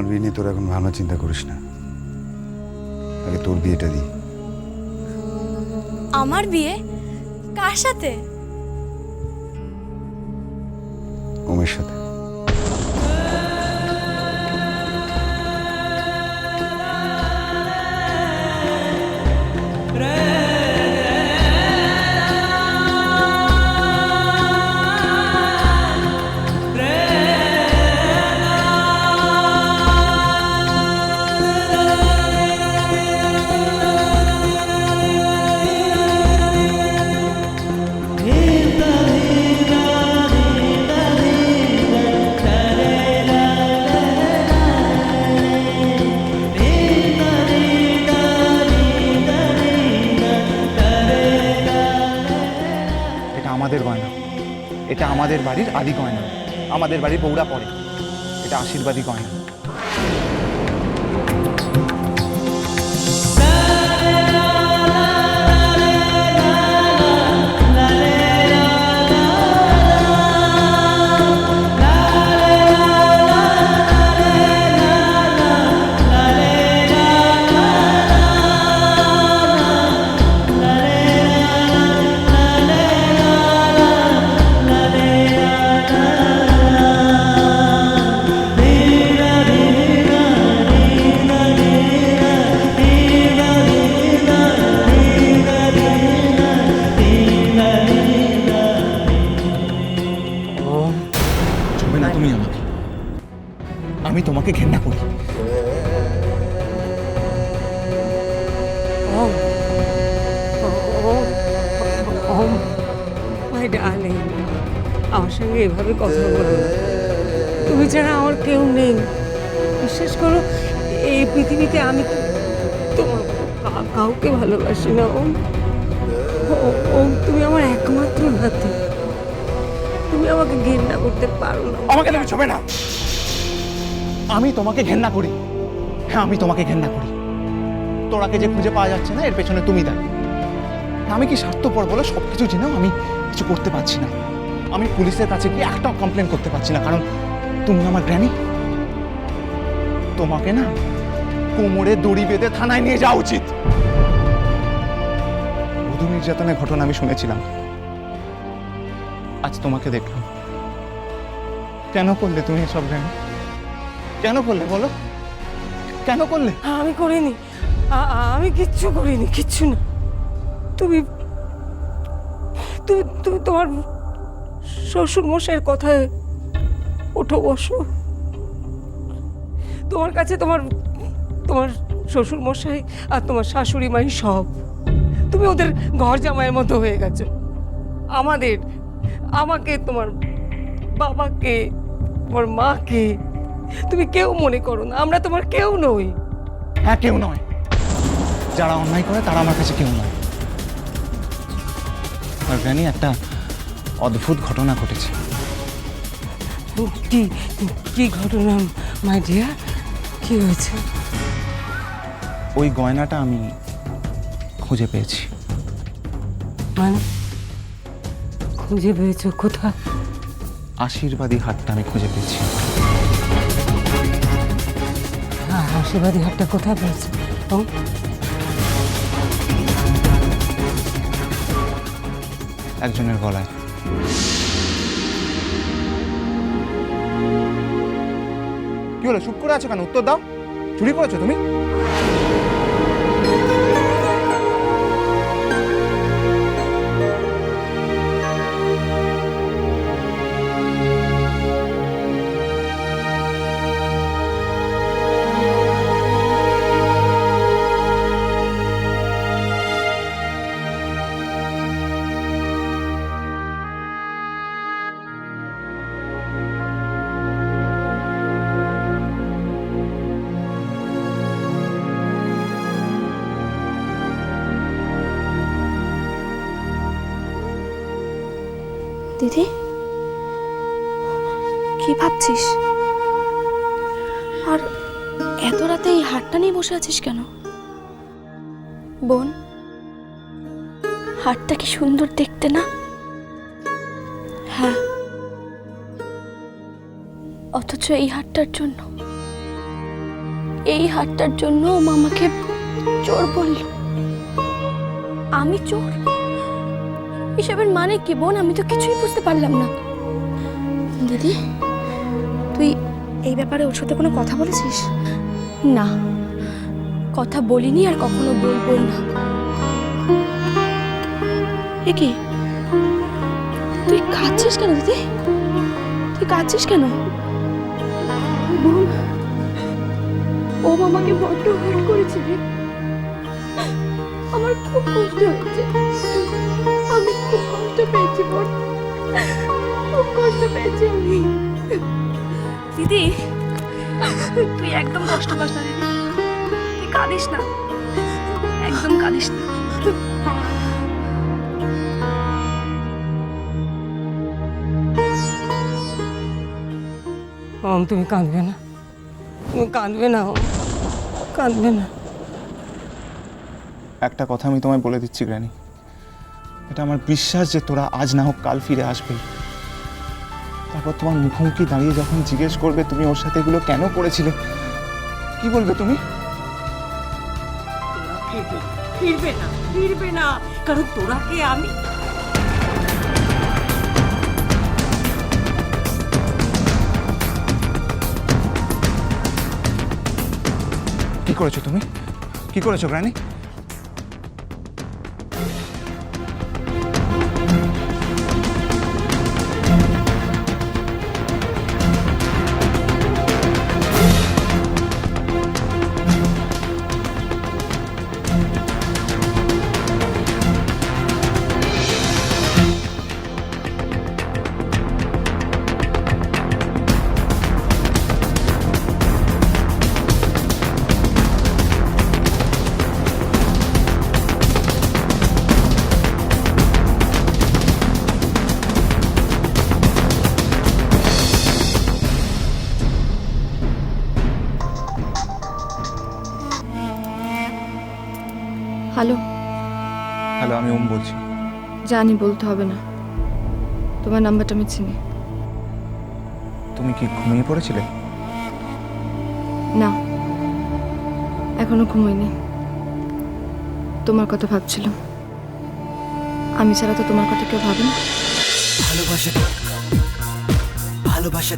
বিয়ে নিয়ে তোর এখন ভাবনা চিন্তা করিস না, আগে তোর বিয়েটা দি। আমার বিয়ে? কার সাথে? ওমের সাথে। আমাদের গয়না, এটা আমাদের বাড়ির আদি গয়না, আমাদের বাড়ির বউরা পরে, এটা আশীর্বাদী গয়না। তুমি আমাকে, আমি তোমাকে ঘেন্না করি। মাই ডার্লিং, আমার সঙ্গে এভাবে কথা বলো না। তুমি ছাড়া আমার কেউ নেই, বিশ্বাস করো। এই পৃথিবীতে আমি তোমার কাউকে ভালোবাসি না। ও তুমি আমার একমাত্র নাতি, তুমি আমাকে ঘেন্না করতে পারো না। আমাকে তুমি ছবে না, আমি তোমাকে ঘেন্না করি। হ্যাঁ, আমি তোমাকে ঘেন্না করি। তোরাকে যে খুঁজে পাওয়া যাচ্ছে না, এর পেছনে তুমি দায়ী। আমি কি স্বার্থপর বলে সবকিছু জেনেও আমি কিছু করতে পারছি না। আমি পুলিশের কাছে গিয়ে একটাও কমপ্লেন করতে পারছি না, কারণ তুমি আমার গ্র্যানি। তোমাকে না কোমরে দড়ি বেঁধে থানায় নিয়ে যাওয়া উচিত। বধূ নির্যাতনের ঘটনা আমি শুনেছিলাম, আজ তোমাকে দেখলাম। কেন করলে তুমি এসব গ্র্যানি? কেন করলে বলো, কেন করলে? আমি করিনি, আমি কিচ্ছু করিনি, কিচ্ছু না। তুমি তুমি তুমি তোমার শ্বশুর মশাইয়ের কথায় ওঠো, বসো। তোমার কাছে তোমার তোমার শ্বশুর মশাই আর তোমার শাশুড়ি মাই সব। তুমি ওদের ঘর জামাইয়ের মতো হয়ে গেছো। আমাকে, তোমার বাবাকে, তোমার মাকে তুমি কেউ মনে করো না। আমরা তোমার কেউ নই। হ্যাঁ, কেউ নয়। যারা অন্যায় করে তারা আমার কাছে কেউ নয়। আর গ্র্যানি, একটা অদ্ভুত ঘটনা ঘটেছে। কি কি ঘটনা মাই ডিয়ার? কি হয়েছে? ওই গয়নাটা আমি খুঁজে পেয়েছি। মানে খুঁজে পেয়েছো কোথায়? আশীর্বাদী হাটটা আমি খুঁজে পেয়েছি। আশীর্বাদী হাটটা কোথায় পেয়েছে? একজনের গলায়। কি হলো, চুপ করে আছো কেন? উত্তর দাও। চুরি করেছো তুমি? দিদি, কি ভাবছিস? আর এত রাতে এই হাটটা নিয়ে বসে আছিস কেন? বোন, হাটটা কি সুন্দর দেখতে না? হ্যাঁ, অথচ এই হাটটার জন্য এই হারটার জন্য ও মামাকে চোর বলল। আমি চোর? এসবের মানে কি বোন? আমি তো কিছুই বুঝতে পারলাম না। দিদি, তুই এই ব্যাপারে ওর সাথে কোনো কথা বলেছিস? না, কথা বলিনি আর কখনো বলবো না। এ কি, তুই কাঁদছিস কেন দিদি? তুই কাঁদছিস কেন? বোন, ও মামাকে বড্ড হার্ট করেছে রে। আমার খুব কষ্ট হচ্ছে, আমি খুব কষ্ট পেয়েছি বোন, খুব কষ্ট পেয়েছি আমি। দিদি, তুই একদম কষ্ট পাস না দিদি, তুই কাঁদিস না, একদম কাঁদিস না। তুমি কাঁদবে না, তুমি কাঁদবে না, কাঁদবে না। একটা কথা আমি তোমায় বলে দিচ্ছি গ্র্যানি, এটা আমার বিশ্বাস যে তোরা আজ না হোক কাল ফিরে আসবে। তারপর তোমার মুখোমুখি দাঁড়িয়ে যখন জিজ্ঞেস করবে তুমি ওর সাথে এগুলো কেন করেছিলে, কি বলবে তুমি? ফিরবে না, ফিরবে না, কারণ তোরাকে আমি কি করেছো তুমি? কি করেছো গ্র্যানি? হ্যালো। হ্যালো, আমি ওম বলছি। জানি, বলতে হবে না, তোমার নাম্বারটা আমি চিনি। তুমি কি ঘুমিয়ে পড়েছিলে? না, এখনো ঘুমোইনি, তোমার কথা ভাবছিলাম। আমি ছাড়া তো তোমার কথা কেউ ভাবে না। ভালোবাসা